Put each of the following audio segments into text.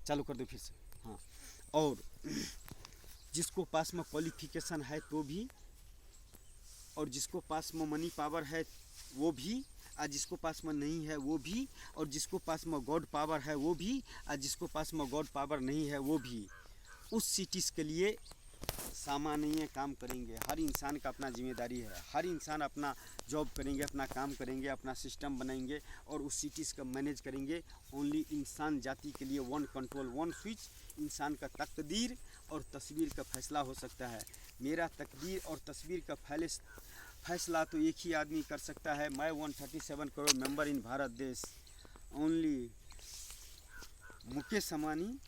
चालू कर दो फिर से। हाँ, और जिसको पास में क्वालिफिकेशन है तो भी, और जिसको पास में मनी पावर है वो भी, और जिसको पास में नहीं है वो भी, और जिसको पास में गॉड पावर है वो भी, और जिसको पास में गॉड पावर नहीं है वो भी, उस सिटीज़ के लिए सामान्य काम करेंगे। हर इंसान का अपना जिम्मेदारी है, हर इंसान अपना जॉब करेंगे, अपना काम करेंगे, अपना सिस्टम बनाएंगे और उस सिटीज़ का मैनेज करेंगे। ओनली इंसान जाति के लिए वन कंट्रोल वन स्विच, इंसान का तकदीर और तस्वीर का फैसला हो सकता है। मेरा तकदीर और तस्वीर का फैसला तो एक ही आदमी कर सकता है। मैं 137 करोड़ मेंबर इन भारत देश, ओनली मुकेश अंबानी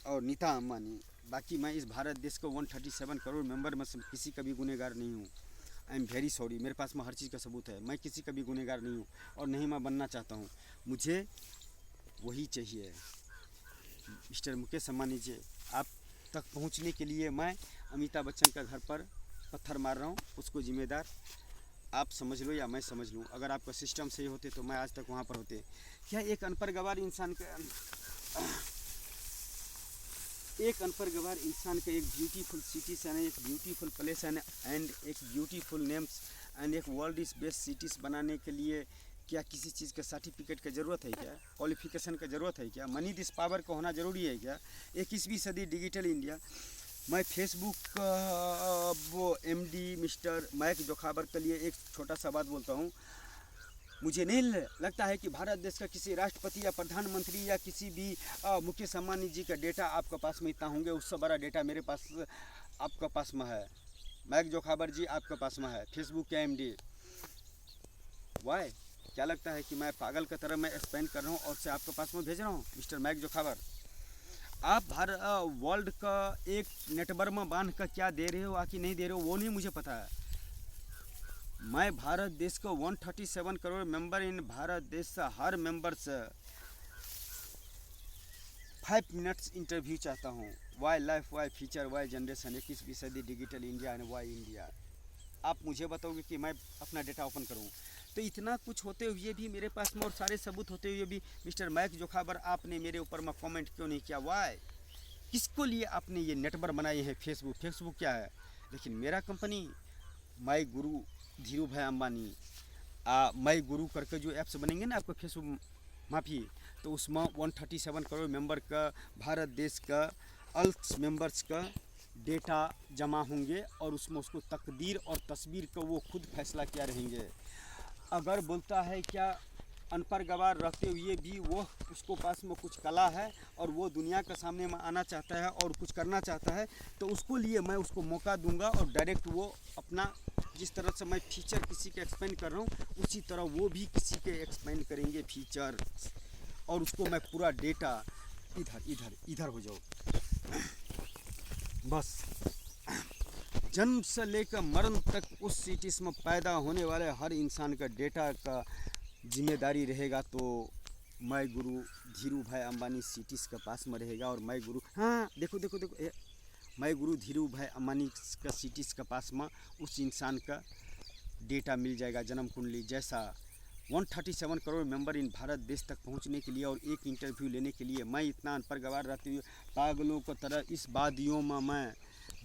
और नीता अंबानी। बाकी मैं इस भारत देश को 137 करोड़ मेंबर में से किसी का भी गुनहगार नहीं हूँ। आई एम वेरी सॉरी, मेरे पास में हर चीज़ का सबूत है। मैं किसी का भी गुनहगार नहीं हूँ और नहीं मैं बनना चाहता हूँ। मुझे वही चाहिए। मिस्टर मुकेश अंबानी जी, आप तक पहुँचने के लिए मैं अमिताभ बच्चन का घर पर पत्थर मार रहा हूँ, उसको जिम्मेदार आप समझ लो या मैं समझ लूँ। अगर आपका सिस्टम सही होते तो मैं आज तक वहाँ पर होते। क्या एक अनपढ़ गवार इंसान का एक ब्यूटीफुल सिटीज़ है, एक ब्यूटीफुल प्लेस है एंड एक ब्यूटीफुल नेम्स एंड एक वर्ल्ड इज बेस्ट सिटीज़ बनाने के लिए क्या किसी चीज़ का सर्टिफिकेट का ज़रूरत है क्या? क्वालिफिकेशन का ज़रूरत है क्या? मनी दिस पावर का होना ज़रूरी है क्या? 21वीं सदी डिजिटल इंडिया। मैं फेसबुक वो एमडी मिस्टर मैक जोखाबर के लिए एक छोटा सा बात बोलता हूँ। मुझे नहीं लगता है कि भारत देश का किसी राष्ट्रपति या प्रधानमंत्री या किसी भी मुकेश अंबानी जी का डेटा आपके पास में इतना होंगे। उससे बड़ा डेटा मेरे पास आपके पास में है। मैक जोखाबर जी आपके पास में है, फेसबुक के एमडी। वाई क्या लगता है कि मैं पागल की तरह मैं स्पेंड कर रहा हूँ और से आपके पास में भेज रहा हूँ? मिस्टर मैक जोखाबर, आप वर्ल्ड का एक नेटवर्क में बांध कर क्या दे रहे हो आकि नहीं दे रहे हो वो नहीं मुझे पता है। मैं भारत देश को 137 करोड़ मेंबर इन भारत देश से हर मेंबर से 5 मिनट्स इंटरव्यू चाहता हूँ। Why life, why future, why generation, 21वीं सदी digital India and why India. आप मुझे बताओगे कि मैं अपना डेटा ओपन करूँ? तो इतना कुछ होते हुए भी मेरे पास में और सारे सबूत होते हुए भी मिस्टर मैक जोखाबर आपने मेरे ऊपर में कमेंट क्यों नहीं किया? वाई, किसको लिए आपने ये नेटवर्क बनाए हैं? फेसबुक क्या है? लेकिन मेरा कंपनी माई गुरु धीरू भाई अंबानी, माई गुरु करके जो ऐप्स बनेंगे ना आपको फेसबुक माफ़ी, तो उसमें 137 करोड़ मेंबर का भारत देश का अल्स मेंबर्स का डेटा जमा होंगे और उसमें उसको तकदीर और तस्वीर का वो खुद फैसला किया रहेंगे। अगर बोलता है क्या अनपढ़ गवार रहते हुए भी वो उसको पास में कुछ कला है और वो दुनिया के सामने में आना चाहता है और कुछ करना चाहता है, तो उसको लिए मैं उसको मौका दूंगा और डायरेक्ट वो अपना, जिस तरह से मैं फीचर किसी के एक्सपेंड कर रहा हूँ उसी तरह वो भी किसी के एक्सपेंड करेंगे फीचर, और उसको मैं पूरा डेटा इधर हो जाओ। बस जन्म से लेकर मरण तक उस सिटीज में पैदा होने वाले हर इंसान का डेटा का जिम्मेदारी रहेगा। तो मैं गुरु धीरू भाई अंबानी सिटीज़ के पास में रहेगा और मैं गुरु, हाँ देखो मैं गुरु धीरू भाई अंबानी का सिटीज़ के पास में उस इंसान का डेटा मिल जाएगा, जन्म कुंडली जैसा। 137 करोड़ मेंबर इन भारत देश तक पहुंचने के लिए और एक इंटरव्यू लेने के लिए मैं इतना अनपढ़ गवार रहते हुए पागलों की तरह इस वादियों में मैं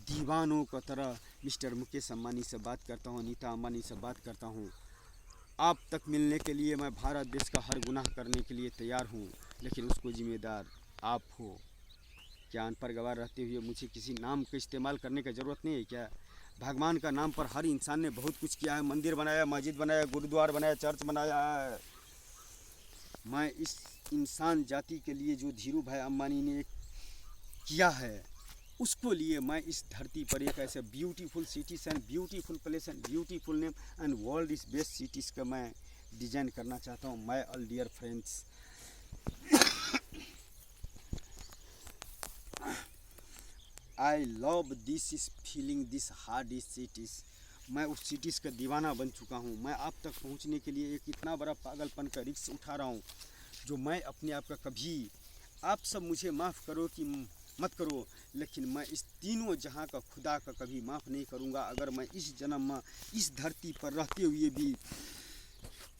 दीवानों की तरह मिस्टर मुकेश अंबानी से बात करता हूँ, नीता अंबानी से बात करता हूँ। आप तक मिलने के लिए मैं भारत देश का हर गुनाह करने के लिए तैयार हूँ, लेकिन उसको जिम्मेदार आप हो। क्या अनपढ़ गवार रहते हुए मुझे किसी नाम का इस्तेमाल करने की ज़रूरत नहीं है क्या? भगवान का नाम पर हर इंसान ने बहुत कुछ किया है, मंदिर बनाया, मस्जिद बनाया, गुरुद्वारा बनाया, चर्च बनाया है। मैं इस इंसान जाति के लिए जो धीरू भाई अंबानी ने किया है उसको लिए मैं इस धरती पर एक ऐसे beautiful cities and beautiful place and beautiful name and world is best cities का मैं डिज़ाइन करना चाहता हूँ। My all dear friends, I love this is feeling this hard is cities. मैं उस सिटीज़ का दीवाना बन चुका हूँ। मैं आप तक पहुँचने के लिए एक इतना बड़ा पागलपन का रिस्क उठा रहा हूँ जो मैं अपने आप का कभी, आप सब मुझे माफ़ करो कि मत करो, लेकिन मैं इस तीनों जहां का खुदा का कभी माफ़ नहीं करूंगा। अगर मैं इस जन्म में इस धरती पर रहते हुए भी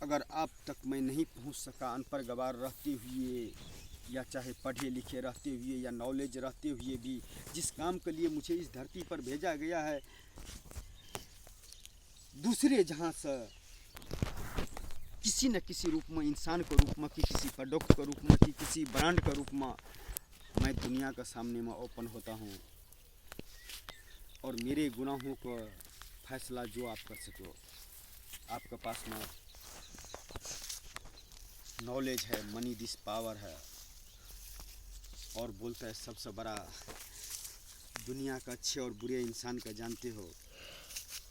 अगर आप तक मैं नहीं पहुंच सका, अनपढ़ गवार रहते हुए या चाहे पढ़े लिखे रहते हुए या नॉलेज रहते हुए भी जिस काम के लिए मुझे इस धरती पर भेजा गया है, दूसरे जहाँ से किसी न किसी रूप में, इंसान के रूप में, कि किसी प्रोडक्ट के रूप में, कि किसी ब्रांड के रूप में मैं दुनिया के सामने में ओपन होता हूँ। और मेरे गुनाहों का फैसला जो आप कर सको, आपके पास में नॉलेज है, मनी दिस पावर है। और बोलता है सबसे बड़ा, दुनिया का अच्छे और बुरे इंसान का जानते हो,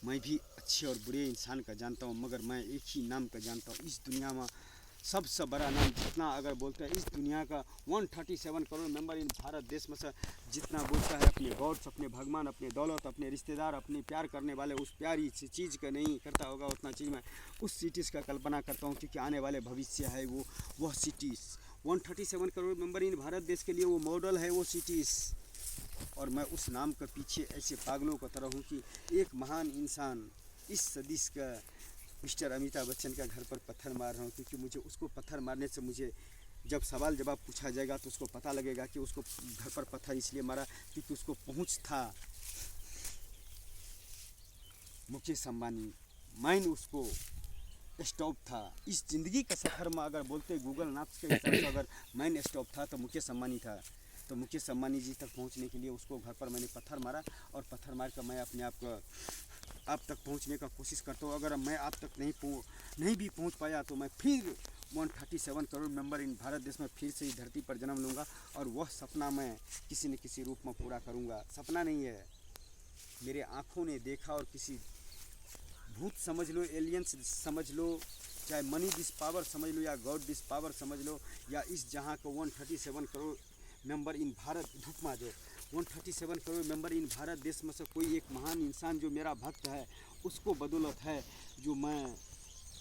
मैं भी अच्छे और बुरे इंसान का जानता हूँ, मगर मैं एक ही नाम का जानता हूँ। इस दुनिया में सबसे बड़ा नाम जितना, अगर बोलता है इस दुनिया का 137 करोड़ मेंबर इन भारत देश में से जितना बोलता है अपने गॉड्स, अपने भगवान, अपने दौलत, अपने रिश्तेदार, अपने प्यार करने वाले, उस प्यारी चीज़ का नहीं करता होगा, उतना चीज़ मैं उस सिटीज़ का कल्पना करता हूँ, क्योंकि आने वाले भविष्य है वह cities 137 crore member in Bharat देश के लिए वो मॉडल है, वो सिटीज़। और मैं उस नाम के पीछे ऐसे पागलों की तरह हूँ कि एक महान इंसान इस सदीश का मिस्टर अमिताभ बच्चन का घर पर पत्थर मार रहा हूँ, क्योंकि मुझे उसको पत्थर मारने से, मुझे जब सवाल जवाब पूछा जाएगा तो उसको पता लगेगा कि उसको घर पर पत्थर इसलिए मारा क्योंकि उसको पहुँच था मुकेश अंबानी, माइंड उसको स्टॉप था। इस ज़िंदगी का सफ़र में अगर बोलते गूगल मैप्स के हिसाब से अगर माइंड स्टॉप था तो मुकेश अंबानी था। तो मुकेश अंबानी जी तक पहुंचने के लिए उसको घर पर मैंने पत्थर मारा, और पत्थर मार कर मैं अपने आप तक पहुंचने का कोशिश करता हूँ। अगर मैं आप तक नहीं भी पहुंच पाया तो मैं फिर 137 करोड़ मेंबर इन भारत देश में फिर से इस धरती पर जन्म लूँगा, और वह सपना मैं किसी न किसी रूप में पूरा करूँगा। सपना नहीं है, मेरे आँखों ने देखा, और किसी भूत समझ लो, एलियंस समझ लो, चाहे मनी दिस पावर समझ लो, या गॉड दिस पावर समझ लो, या इस जहाँ को 137 करोड़ मेंबर इन भारत धूप में जो 137 करोड़ मेंबर इन भारत देश में से कोई एक महान इंसान जो मेरा भक्त है, उसको बदौलत है जो मैं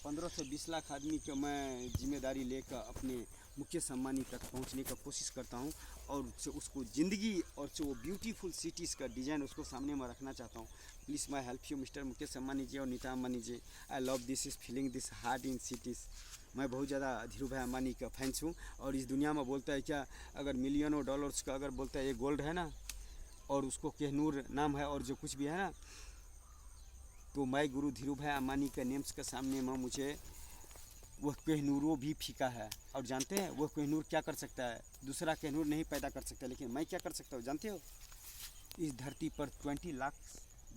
15 से 20 लाख आदमी का मैं जिम्मेदारी लेकर अपने मुकेश अंबानी तक पहुंचने का कोशिश करता हूं, और उसको ज़िंदगी और जो ब्यूटीफुल सिटीज़ का डिज़ाइन उसको सामने में रखना चाहता हूं। Please my help you mister Mukesh Ambani ji और Nita Ambani ji. I love this is feeling this heart in cities. मैं बहुत ज़्यादा धीरू भाई अंबानी का फैंस हूँ, और इस दुनिया में बोलता है क्या, अगर मिलियनों डॉलर्स का अगर बोलता है ये गोल्ड है ना, और उसको कोहिनूर नाम है, और जो कुछ भी है ना, तो मैं गुरु धीरू भाई अंबानी के नेम्स के सामने में मुझे वह कोहिनूरों भी फीका है। और जानते हैं वह कोहिनूर क्या कर सकता है, दूसरा कोहिनूर नहीं पैदा कर सकता, लेकिन मैं क्या कर सकता हूँ जानते हो? इस धरती पर 20 लाख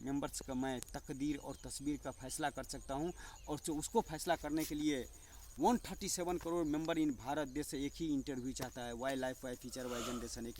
मेंबर्स का मैं तकदीर और तस्वीर का फैसला कर सकता हूँ, और जो उसको फैसला करने के लिए 137 करोड़ मेंबर इन भारत देश से एक ही इंटरव्यू चाहता है, why life why future why generation. एक